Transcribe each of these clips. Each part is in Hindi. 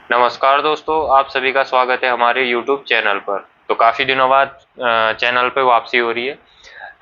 नमस्कार दोस्तों, आप सभी का स्वागत है हमारे YouTube चैनल पर। तो काफ़ी दिनों बाद चैनल पे वापसी हो रही है।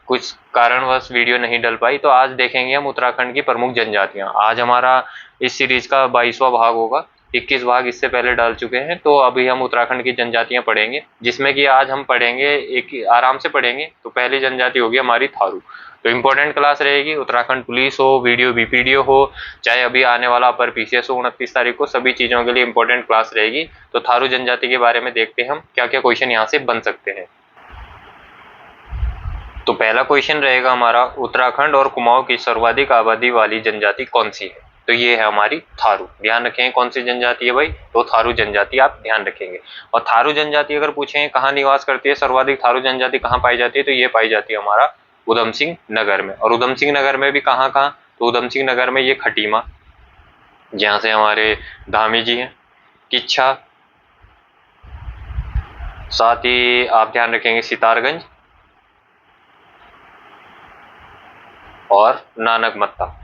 कुछ कारणवश वीडियो नहीं डल पाई, तो आज देखेंगे हम उत्तराखंड की प्रमुख जनजातियां। आज हमारा इस सीरीज का 22वां भाग होगा। 21 भाग इससे पहले डाल चुके हैं, तो अभी हम उत्तराखंड की जनजातियां पढ़ेंगे, जिसमें कि आज हम पढ़ेंगे एक आराम से पढ़ेंगे। तो पहली जनजाति होगी हमारी थारू। तो इम्पोर्टेंट क्लास रहेगी। उत्तराखंड पुलिस हो, वीडियो बीपीडीओ हो, चाहे अभी आने वाला अपर पीसीएस हो 29 तारीख को, सभी चीज़ों के लिए इम्पोर्टेंट क्लास रहेगी। तो थारू जनजाति के बारे में देखते हैं हम क्या क्या क्वेश्चन यहाँ से बन सकते हैं। तो पहला क्वेश्चन रहेगा हमारा, उत्तराखंड और कुमाऊं की सर्वाधिक आबादी वाली जनजाति कौन सी है? तो ये है हमारी थारू। ध्यान रखें कौन सी जनजाति है भाई, तो थारू जनजाति आप ध्यान रखेंगे। और थारू जनजाति अगर पूछें कहाँ निवास करती है, सर्वाधिक थारू जनजाति कहाँ पाई जाती है, तो ये पाई जाती है हमारा उधम सिंह नगर में। और उधम सिंह नगर में भी कहाँ कहाँ, तो उधम सिंह नगर में ये खटीमा, जहाँ से हमारे धामी जी हैं, किच्छा, साथ ही आप ध्यान रखेंगे सितारगंज और नानक मत्ता।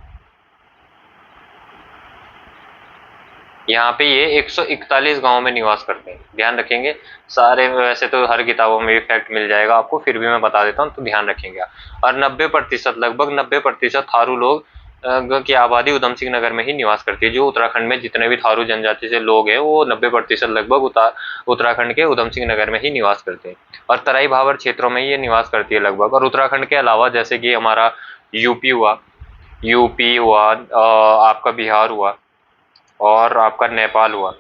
यहाँ पे ये 141 गांव में निवास करते हैं। ध्यान रखेंगे सारे, वैसे तो हर किताबों में फैक्ट मिल जाएगा आपको, फिर भी मैं बता देता हूँ तो ध्यान रखेंगे आप। और 90% लगभग 90% थारू लोग की आबादी उधम सिंह नगर में ही निवास करती है। जो उत्तराखंड में जितने भी थारू जनजाति से लोग हैं वो 90% लगभग उत्तराखंड के उधम सिंह नगर में ही निवास करते हैं। और तराई भावर क्षेत्रों में ये निवास करती है लगभग। और उत्तराखंड के अलावा जैसे कि हमारा यूपी हुआ, आपका बिहार हुआ और आपका नेपाल हुआ,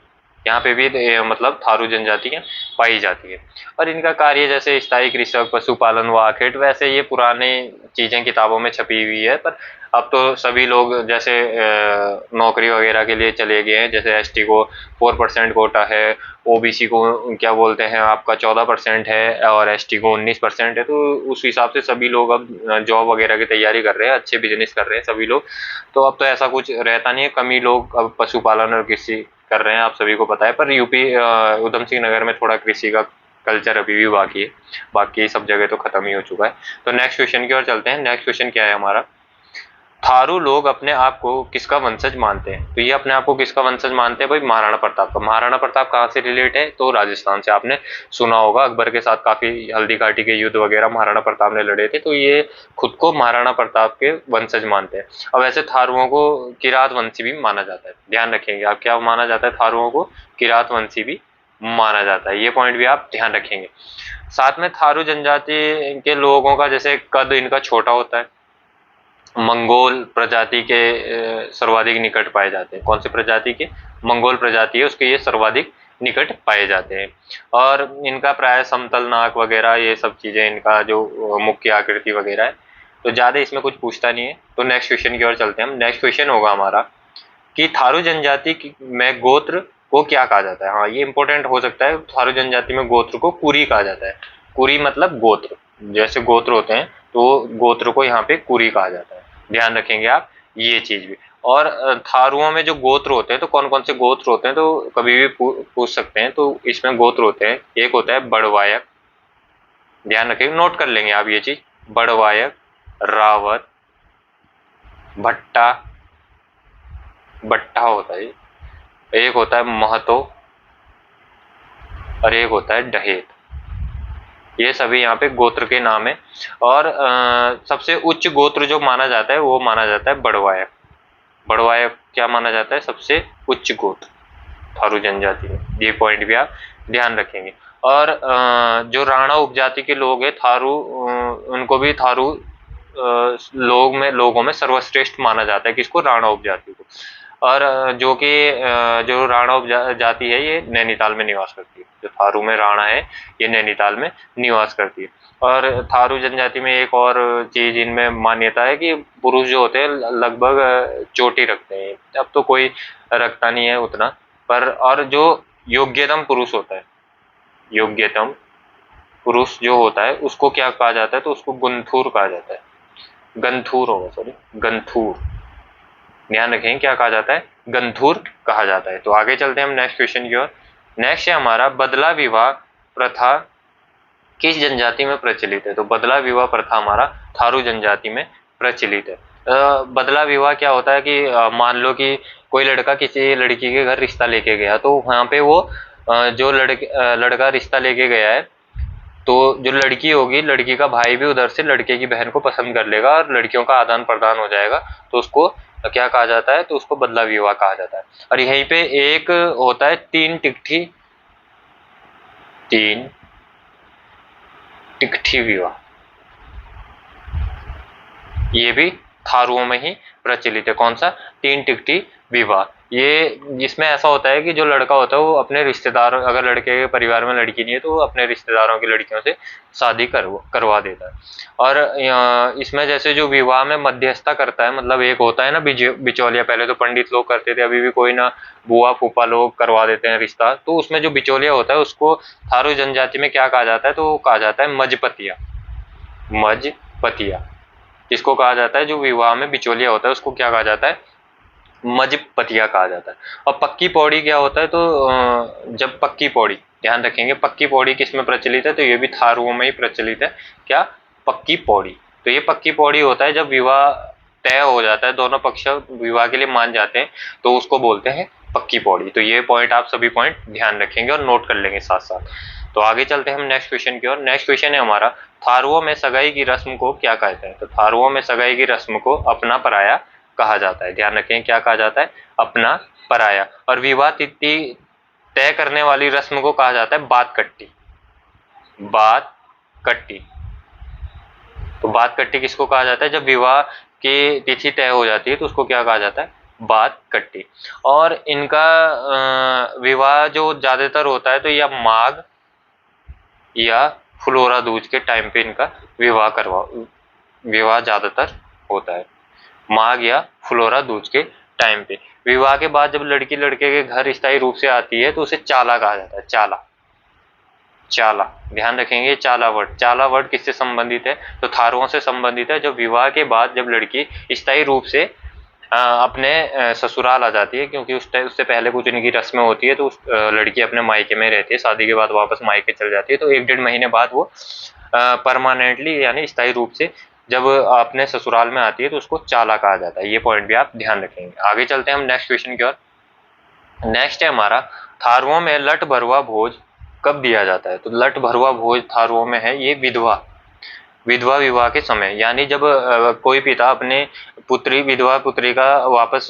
यहाँ पे भी मतलब थारू जनजातियां पाई जाती है। और इनका कार्य जैसे स्थायी कृषक, पशुपालन व आखेट, वैसे ये पुराने चीजें किताबों में छपी हुई है, पर अब तो सभी लोग जैसे नौकरी वगैरह के लिए चले गए हैं। जैसे एसटी को 4% कोटा है, ओबीसी को क्या बोलते हैं आपका 14% है, और एसटी को 19% है। तो उस हिसाब से सभी लोग अब जॉब वगैरह की तैयारी कर रहे हैं, अच्छे बिजनेस कर रहे हैं सभी लोग। तो अब तो ऐसा कुछ रहता नहीं है, कम ही लोग अब पशुपालन और कृषि कर रहे हैं, आप सभी को पता है। पर यूपी उधम सिंह नगर में थोड़ा कृषि का कल्चर अभी भी बाकी है, बाकी सब जगह तो खत्म ही हो चुका है। तो नेक्स्ट क्वेश्चन की ओर चलते हैं। नेक्स्ट क्वेश्चन क्या है हमारा, थारू लोग अपने आप को किसका वंशज मानते हैं? तो ये अपने आप को किसका वंशज मानते हैं भाई? महाराणा प्रताप का। महाराणा प्रताप कहाँ से रिलेट है? तो राजस्थान से। आपने सुना होगा अकबर के साथ काफी हल्दी घाटी के युद्ध वगैरह महाराणा प्रताप ने लड़े थे, तो ये खुद को महाराणा प्रताप के वंशज मानते हैं। और वैसे थारुओं को किरात वंशी भी माना जाता है। ध्यान रखेंगे आप, क्या माना जाता है? थारुओं को किरात वंशी भी माना जाता है। ये पॉइंट भी आप ध्यान रखेंगे। साथ में थारू जनजाति के लोगों का जैसे कद इनका छोटा होता है, मंगोल प्रजाति के सर्वाधिक निकट पाए जाते हैं। कौन सी प्रजाति के? मंगोल प्रजाति है उसके ये सर्वाधिक निकट पाए जाते हैं। और इनका प्राय समतल नाक वगैरह ये सब चीजें, इनका जो मुख्य आकृति वगैरह है। तो ज्यादा इसमें कुछ पूछता नहीं है। तो नेक्स्ट क्वेश्चन की ओर चलते हैं हम। नेक्स्ट क्वेश्चन होगा हमारा कि थारू जनजाति में गोत्र को क्या कहा जाता है? हाँ, ये इंपॉर्टेंट हो सकता है। थारू जनजाति में गोत्र को कुरी कहा जाता है। कुरी मतलब गोत्र, जैसे गोत्र होते हैं तो गोत्र को यहाँ पे कुरी कहा जाता है। ध्यान रखेंगे आप ये चीज भी। और थारुओं में जो गोत्र होते हैं, तो कौन कौन से गोत्र होते हैं, तो कभी भी पूछ सकते हैं। तो इसमें गोत्र होते हैं, एक होता है बड़वायक, ध्यान रखेंगे, नोट कर लेंगे आप ये चीज। बड़वायक, रावत, भट्टा, भट्टा होता है, एक होता है महतो, और एक होता है डहेत। ये सभी यहाँ पे गोत्र के नाम है। और सबसे उच्च गोत्र जो माना जाता है वो माना जाता है बड़वायक। बड़वायक क्या माना जाता है? सबसे उच्च गोत्र थारू जनजाति में। ये पॉइंट भी आप ध्यान रखेंगे। और जो राणा उपजाति के लोग हैं थारू, उनको भी थारू लोगों में सर्वश्रेष्ठ माना जाता है। किसको? राणा उपजाति को। और जो कि जो राणा उपजाति है ये नैनीताल में निवास करती है। जो थारू में राणा है ये नैनीताल में निवास करती है। और थारू जनजाति में एक और चीज इनमें मान्यता है कि पुरुष जो होते हैं लगभग चोटी रखते हैं। अब तो कोई रखता नहीं है उतना, पर और जो योग्यतम पुरुष होता है, योग्यतम पुरुष जो होता है उसको क्या कहा जाता है? तो उसको गुंथूर कहा जाता है। गंथूर होगा, सॉरी, गंथूर। ध्यान रखें क्या कहा जाता है? गंथूर कहा जाता है। तो आगे चलते हैं हम नेक्स्ट क्वेश्चन की ओर। नेक्स्ट है हमारा, बदला विवाह प्रथा किस जनजाति में प्रचलित है? तो बदला विवाह प्रथा हमारा थारू जनजाति में प्रचलित है। बदला विवाह क्या होता है कि मान लो कि कोई लड़का किसी लड़की के घर रिश्ता लेके गया, तो वहाँ पे वो जो लड़का रिश्ता लेके गया है, तो जो लड़की होगी, लड़की का भाई भी उधर से लड़के की बहन को पसंद कर लेगा और लड़कियों का आदान प्रदान हो जाएगा। तो उसको क्या कहा जाता है, तो उसको बदला विवाह कहा जाता है। और यहीं पे एक होता है तीन टिकठी विवाह, ये भी थारुओं में ही प्रचलित है। कौन सा? तीन टिकठी विवाह। ये जिसमें ऐसा होता है कि जो लड़का होता है वो अपने रिश्तेदार, अगर लड़के के परिवार में लड़की नहीं है तो वो अपने रिश्तेदारों की लड़कियों से शादी करवा देता है। और इसमें जैसे जो विवाह में मध्यस्थता करता है, मतलब एक होता है ना बिचौलिया, पहले तो पंडित लोग करते थे, अभी भी कोई ना बुआ फूफा लोग करवा देते हैं रिश्ता, तो उसमें जो बिचौलिया होता है उसको थारू जनजाति में क्या कहा जाता है, तो वो कहा जाता है मजपतिया। मजपतिया जिसको कहा जाता है, जो विवाह में बिचौलिया होता है उसको क्या कहा जाता है? मजपतिया कहा जाता है। और पक्की पौड़ी क्या होता है, तो जब पक्की पौड़ी, ध्यान रखेंगे पक्की पौड़ी किस में प्रचलित है, तो ये भी थारुओं में ही प्रचलित है। क्या? पक्की पौड़ी। तो ये पक्की पौड़ी होता है जब विवाह तय हो जाता है, दोनों पक्ष विवाह के लिए मान जाते हैं, तो उसको बोलते हैं पक्की पौड़ी। तो ये पॉइंट, आप सभी पॉइंट ध्यान रखेंगे और नोट कर लेंगे साथ साथ। तो आगे चलते हैं हम नेक्स्ट क्वेश्चन की ओर। नेक्स्ट क्वेश्चन है हमारा, थारुओं में सगाई की रस्म को क्या कहते हैं? तो थारुओं में सगाई की रस्म को अपना पराया कहा जाता है। ध्यान रखें, क्या कहा जाता है? अपना पराया। और विवाह तिथि तय करने वाली रस्म को कहा जाता है बात कट्टी। बात कट्टी। तो बात कट्टी किसको कहा जाता है? जब विवाह की तिथि तय हो जाती है तो उसको क्या कहा जाता है? बात कट्टी। और इनका विवाह जो ज्यादातर होता है तो या माघ या फ्लोरा दूज के टाइम पे इनका विवाह ज्यादातर होता है, माघ या फ्लोरा दूज के टाइम पे। विवाह के बाद जब लड़की लड़के के घर स्थायी रूप से आती है तो उसे चाला कहा जाता है। चाला। चाला, ध्यान रखेंगे, चाला वर्ड। चाला वर्ड किससे संबंधित है? तो थारुओं से संबंधित है। जब विवाह के बाद जब लड़की स्थायी रूप से अपने ससुराल आ जाती है, क्योंकि उससे पहले कुछ इनकी रस्में होती है, तो उस लड़की अपने मायके में रहती है, शादी के बाद वापस मायके चल जाती है, तो 1-1.5 महीने बाद वो परमानेंटली यानी स्थायी रूप से जब अपने ससुराल में आती है तो उसको चाला कहा जाता है। ये पॉइंट भी आप ध्यान रखेंगे। आगे चलते हैं हम नेक्स्ट क्वेश्चन की ओर। नेक्स्ट है हमारा, थारुओं में लठ भरुआ भोज कब दिया जाता है? तो लठ भरुआ भोज थारुओं में है ये विधवा विवाह के समय, यानी जब कोई पिता अपने विधवा पुत्री का वापस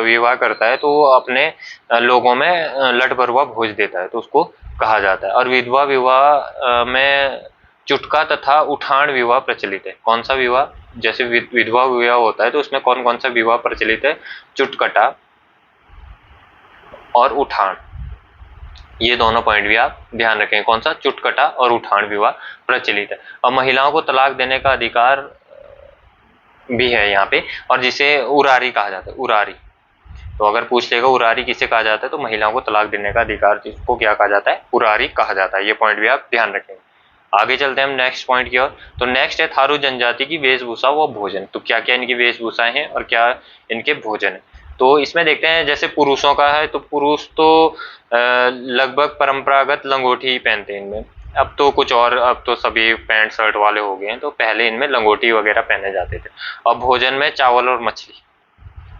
विवाह करता है तो वो अपने लोगों में लठ भरुआ भोज देता है, तो उसको कहा जाता है। और विधवा विवाह में चुटका तथा उठान विवाह प्रचलित है। कौन सा विवाह? जैसे विधवा विवाह होता है तो उसमें कौन कौन सा विवाह प्रचलित है? चुटकटा और उठान। ये दोनों पॉइंट भी आप ध्यान रखें। कौन सा? चुटकटा और उठान विवाह प्रचलित है। और महिलाओं को तलाक देने का अधिकार भी है यहाँ पे, और जिसे उरारी कहा जाता है। उरारी, तो अगर पूछ लेगा उरारी किसे कहा जाता है, तो महिलाओं को तलाक देने का अधिकार जिसको क्या कहा जाता है? उरारी कहा जाता है। ये पॉइंट भी आप ध्यान रखेंगे। आगे चलते हैं हम नेक्स्ट पॉइंट की ओर। तो नेक्स्ट है थारू जनजाति की वेशभूषा व भोजन। तो क्या क्या इनकी वेशभूषाएं हैं और क्या इनके भोजन है? तो इसमें देखते हैं, जैसे पुरुषों का है तो पुरुष तो लगभग परंपरागत लंगोटी ही पहनते हैं इनमें। अब तो कुछ और, अब तो सभी पैंट शर्ट वाले हो गए हैं, तो पहले इनमें लंगोटी वगैरह पहने जाते थे। और भोजन में चावल और मछली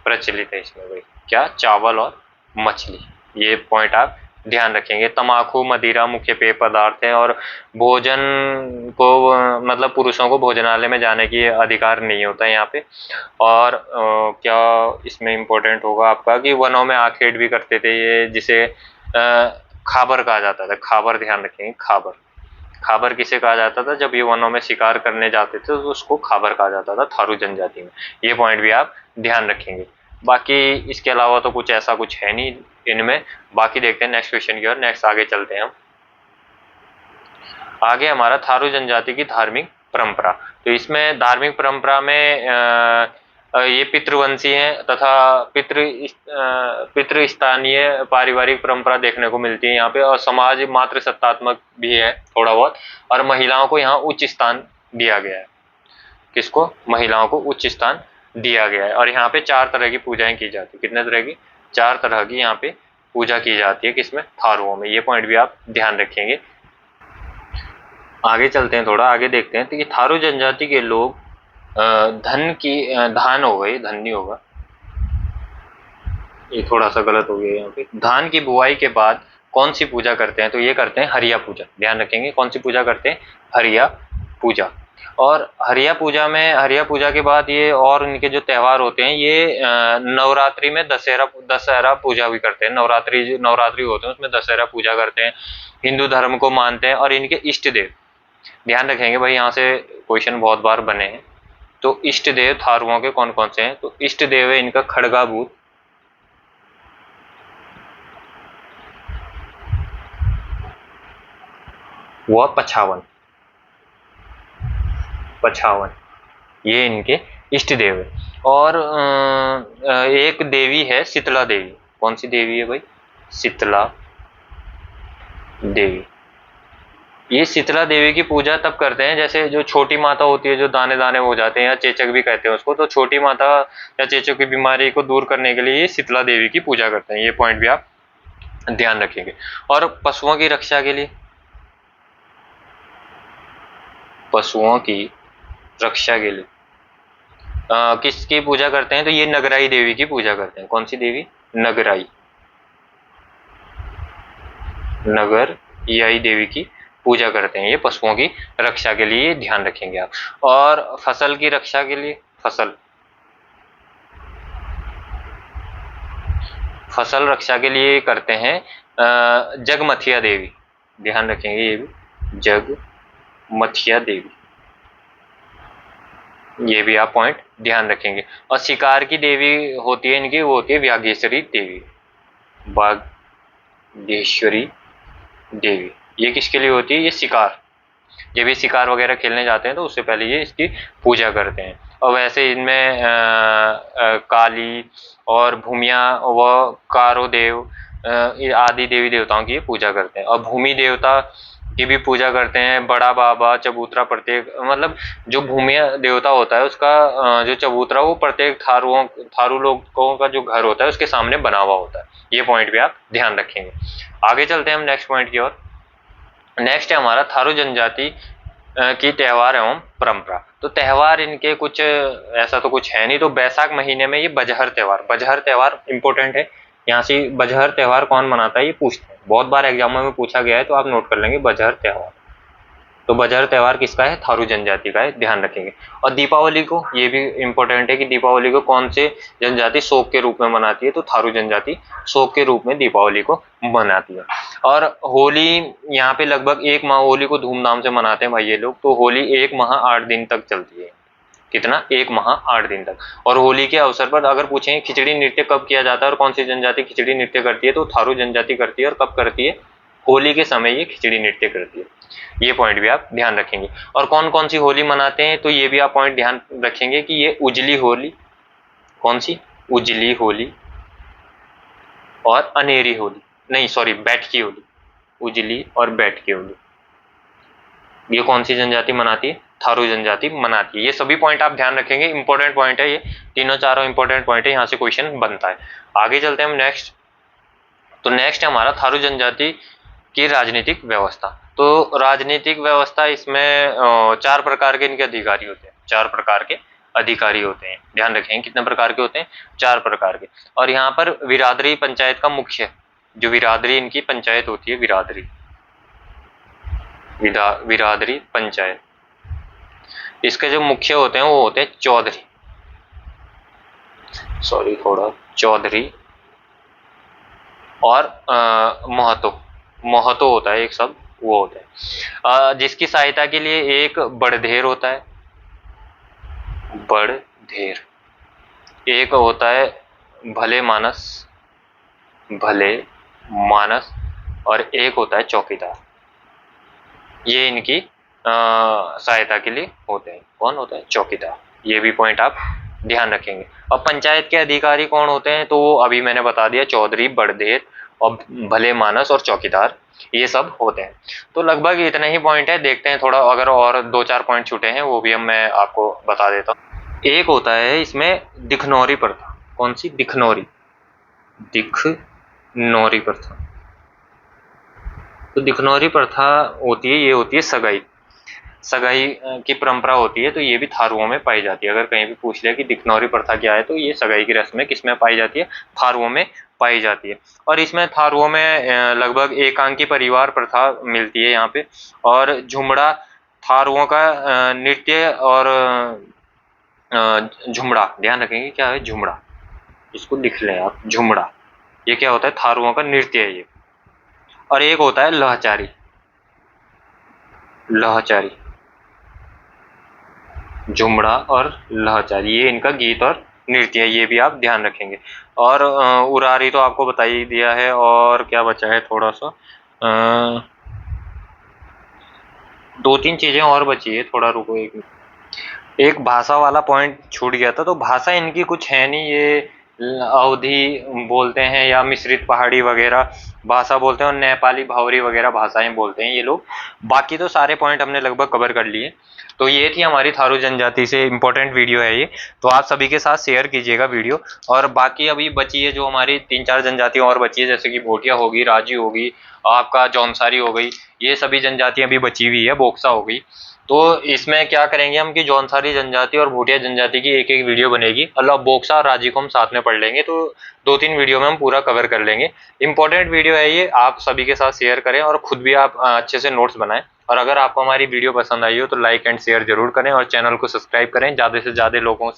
प्रचलित है इसमें भाई। क्या? चावल और मछली। ये पॉइंट आप ध्यान रखेंगे। तम्बाकू मदिरा मुख्य पेय पदार्थ है। और भोजन को मतलब पुरुषों को भोजनालय में जाने की अधिकार नहीं होता है यहाँ पे। और क्या इसमें इम्पोर्टेंट होगा आपका कि वनों में आखेट भी करते थे ये, जिसे खाबर कहा जाता था। खाबर, ध्यान रखेंगे, खाबर। खाबर किसे कहा जाता था? जब ये वनों में शिकार करने जाते थे तो उसको खाबर कहा जाता था थारू जनजाति में। ये पॉइंट भी आप ध्यान रखेंगे। बाकी इसके अलावा तो कुछ ऐसा कुछ है नहीं इनमें। बाकी देखते हैं नेक्स्ट क्वेश्चन की ओर। नेक्स्ट आगे चलते हैं हम। आगे हमारा थारू जनजाति की धार्मिक परंपरा। तो इसमें धार्मिक परंपरा में ये पितृवंशी है तथा पितृस्थानीय पारिवारिक परंपरा देखने को मिलती है यहाँ पे। और समाज मात्र सत्तात्मक भी है थोड़ा बहुत। और महिलाओं को यहाँ उच्च स्थान दिया गया है। किसको? महिलाओं को उच्च स्थान दिया गया है। और यहाँ पे 4 तरह की पूजाएं की जाती है। कितने तरह की? 4 तरह की यहाँ पे पूजा की जाती है। किसमें? थारुओं में। ये पॉइंट भी आप ध्यान रखेंगे। आगे चलते हैं, थोड़ा आगे देखते हैं। तो ये थारू जनजाति के लोग धन की धान हो गई, धन नहीं होगा, ये थोड़ा सा गलत हो गया यहाँ पे। धान की बुआई के बाद कौन सी पूजा करते हैं, तो ये करते हैं हरिया पूजा। ध्यान रखेंगे कौन सी पूजा करते हैं, हरिया पूजा। और हरिया पूजा में, हरिया पूजा के बाद ये और इनके जो त्यौहार होते हैं, ये नवरात्रि में दशहरा दशहरा पूजा भी करते हैं। नवरात्रि होते हैं उसमें दशहरा पूजा करते हैं, हिंदू धर्म को मानते हैं। और इनके इष्ट देव, ध्यान रखेंगे भाई, यहाँ से क्वेश्चन बहुत बार बने हैं। तो इष्ट देव थारुओं के कौन कौन से हैं, तो इष्ट देव है इनका खड़गाभूत, वह पछावन, पछावन, ये इनके इष्ट देव है। और एक देवी है शीतला देवी। कौन सी देवी है भाई, शीतला देवी। ये शीतला देवी की पूजा तब करते हैं जैसे जो छोटी माता होती है, जो दाने दाने हो जाते हैं या चेचक भी कहते हैं उसको, तो छोटी माता या चेचक की बीमारी को दूर करने के लिए ये शीतला देवी की पूजा करते हैं। ये पॉइंट भी आप ध्यान रखेंगे। और पशुओं की रक्षा के लिए, पशुओं की रक्षा के लिए किसकी पूजा करते हैं, तो ये नगराई देवी की पूजा करते हैं। कौन सी देवी, नगराई, नगराई देवी की पूजा करते हैं ये पशुओं की रक्षा के लिए, ध्यान रखेंगे आप। और फसल की रक्षा के लिए, फसल रक्षा के लिए करते हैं जगमथिया देवी। ध्यान रखेंगे ये भी, जगमथिया देवी, ये भी आप पॉइंट ध्यान रखेंगे। और शिकार की देवी होती है इनकी, वो होती है व्याघ्रेश्वरी देवी, वागेश्वरी देवी। ये किसके लिए होती है, ये शिकार, जब ये शिकार वगैरह खेलने जाते हैं तो उससे पहले ये इसकी पूजा करते हैं। और वैसे इनमें काली और भूमिया व कारोदेव आदि देवी देवताओं की पूजा करते हैं। और भूमि देवता की भी पूजा करते हैं, बड़ा बाबा, चबूतरा, प्रत्येक, मतलब जो भूमिया देवता होता है उसका जो चबूतरा वो प्रत्येक थारू लोगों का जो घर होता है उसके सामने बना हुआ होता है। ये पॉइंट भी आप ध्यान रखेंगे। आगे चलते हैं हम नेक्स्ट पॉइंट की ओर। नेक्स्ट है हमारा थारू जनजाति की त्यौहार एवं परंपरा। तो त्यौहार इनके कुछ ऐसा तो कुछ है नहीं, तो बैसाख महीने में ये बजहर त्यौहार इंपॉर्टेंट है। यहाँ से बजहर त्यौहार कौन मनाता है ये पूछते हैं, बहुत बार एग्जामों में पूछा गया है, तो आप नोट कर लेंगे बजहर त्यौहार। तो बजहर त्यौहार किसका है, थारू जनजाति का है, ध्यान रखेंगे। और दीपावली को, ये भी इंपॉर्टेंट है कि दीपावली को कौन से जनजाति शोक के रूप में मनाती है, तो थारू जनजाति शोक के रूप में दीपावली को मनाती है। और होली यहाँ पे लगभग एक माह होली को धूमधाम से मनाते हैं भाई ये लोग। तो होली 1 माह 8 दिन तक चलती है, कितना, 1 माह 8 दिन तक। और होली के अवसर पर अगर पूछें खिचड़ी नृत्य कब किया जाता है और कौन सी जनजाति खिचड़ी नृत्य करती है, तो थारू जनजाति करती है। और कब करती है, होली के समय ये खिचड़ी नृत्य करती है। ये पॉइंट भी आप ध्यान रखेंगे। और कौन कौन सी होली मनाते हैं, तो ये भी आप पॉइंट ध्यान रखेंगे कि ये उजली होली, कौन सी, उजली होली, और अनेरी होली, नहीं सॉरी बैठकी होली, उजली और बैठकी होली, ये कौन सी जनजाति मनाती है, थारू जनजाति मनाती है। ये सभी पॉइंट आप ध्यान रखेंगे, इंपॉर्टेंट पॉइंट है ये, तीनों चारों इंपॉर्टेंट पॉइंट है, यहाँ से क्वेश्चन बनता है। आगे चलते हैं हम नेक्स्ट। तो नेक्स्ट है हमारा थारू जनजाति की राजनीतिक व्यवस्था। तो राजनीतिक व्यवस्था, इसमें 4 प्रकार के इनके अधिकारी होते हैं, 4 प्रकार के अधिकारी होते हैं। ध्यान रखें कितने प्रकार के होते हैं, 4 प्रकार के। और यहाँ पर विरादरी पंचायत का मुख्य, जो विरादरी इनकी पंचायत होती है, विरादरी पंचायत, इसके जो मुख्य होते हैं वो होते हैं चौधरी, सॉरी थोड़ा, चौधरी और महतो होता है एक शब्द, वो होता है। जिसकी सहायता के लिए एक बड़धेर होता है, बड़धेर, एक होता है भले मानस, और एक होता है चौकीदार। ये इनकी सहायता के लिए होते हैं। कौन होता है, चौकीदार। ये भी पॉइंट आप ध्यान रखेंगे। और पंचायत के अधिकारी कौन होते हैं, तो अभी मैंने बता दिया, चौधरी, बड़धेर और भले मानस और चौकीदार, ये सब होते हैं। तो लगभग इतने ही पॉइंट है। देखते हैं थोड़ा, अगर और 2-4 पॉइंट छूटे हैं वो भी मैं आपको बता देता हूँ। एक होता है इसमें दिखनौरी प्रथा। कौन सी, दिखनौरी प्रथा। तो दिखनौरी प्रथा होती है, ये होती है सगाई। सगाई की परंपरा होती है, तो ये भी थारुओं में पाई जाती है। अगर कहीं भी पूछ लिया कि दिखनौरी प्रथा क्या है, तो ये सगाई की रस्में किसमें पाई जाती है, थारुओं में पाई जाती है। और इसमें थारुओं में लगभग एकांकी परिवार प्रथा मिलती है यहाँ पे। और झुमड़ा थारुओं का नृत्य और झुमड़ा, ध्यान रखेंगे क्या है झुमड़ा, इसको लिख लें आप, झुमड़ा ये क्या होता है, थारुओं का नृत्य है ये। और एक होता है लहचारी, लहचारी, झुमड़ा और लहचारी ये इनका गीत और नृत्य है, ये भी आप ध्यान रखेंगे। और उरारी तो आपको बता ही दिया है। और क्या बचा है थोड़ा सा, दो तीन चीजें और बची है, थोड़ा रुको एक मिनट। एक भाषा वाला पॉइंट छूट गया था, तो भाषा इनकी कुछ है नहीं, ये अवधी बोलते हैं या मिश्रित पहाड़ी वगैरह भाषा बोलते हैं, और नेपाली भावरी वगैरह भाषाएं बोलते हैं ये लोग। बाकी तो सारे पॉइंट हमने लगभग कवर कर लिए। तो ये थी हमारी थारू जनजाति से इम्पोर्टेंट वीडियो है ये, तो आप सभी के साथ शेयर कीजिएगा वीडियो। और बाकी अभी बची है जो हमारी 3-4 जनजातियां और बची है, जैसे कि भोटिया होगी, राजी होगी, आपका जौनसारी हो गई, ये सभी जनजातियां भी बची हुई है, बोक्सा हो गई। तो इसमें क्या करेंगे हम कि जौनसारी जनजाति और भूटिया जनजाति की एक एक वीडियो बनेगी, मतलब बोक्सा और राजी को हम साथ में पढ़ लेंगे, तो 2-3 वीडियो में हम पूरा कवर कर लेंगे। इंपॉर्टेंट वीडियो है ये, आप सभी के साथ शेयर करें और खुद भी आप अच्छे से नोट्स बनाएं। और अगर आपको हमारी वीडियो पसंद आई हो तो लाइक एंड शेयर जरूर करें, और चैनल को सब्सक्राइब करें, ज़्यादा से ज़्यादा लोगों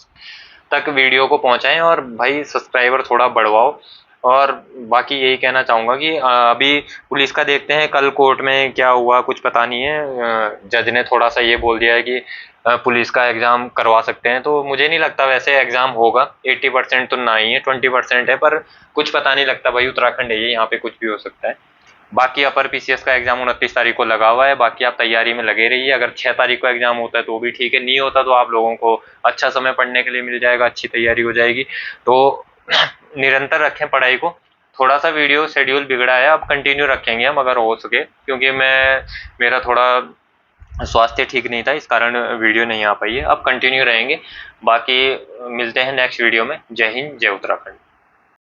तक वीडियो को पहुंचाएं, और भाई सब्सक्राइबर थोड़ा बढ़वाओ। और बाकी यही कहना चाहूँगा कि अभी पुलिस का देखते हैं कल कोर्ट में क्या हुआ, कुछ पता नहीं है। जज ने थोड़ा सा ये बोल दिया है कि पुलिस का एग्ज़ाम करवा सकते हैं, तो मुझे नहीं लगता वैसे एग्ज़ाम होगा। 80% तो ना ही है, 20% है, पर कुछ पता नहीं लगता भाई, उत्तराखंड है ये, यहाँ पे कुछ भी हो सकता है। बाकी अपर पीसीएस का एग्जाम 29 तारीख को लगा हुआ है, बाकी आप तैयारी में लगे रहिए। अगर 6 तारीख को एग्जाम होता है तो भी ठीक है, नहीं होता तो आप लोगों को अच्छा समय पढ़ने के लिए मिल जाएगा, अच्छी तैयारी हो जाएगी। तो निरंतर रखें पढ़ाई को। थोड़ा सा वीडियो शेड्यूल बिगड़ा है, अब कंटिन्यू रखेंगे हम अगर हो सके, क्योंकि मेरा थोड़ा स्वास्थ्य ठीक नहीं था, इस कारण वीडियो नहीं आ पाई है। अब कंटिन्यू रहेंगे। बाकी मिलते हैं नेक्स्ट वीडियो में। जय हिंद, जय उत्तराखंड।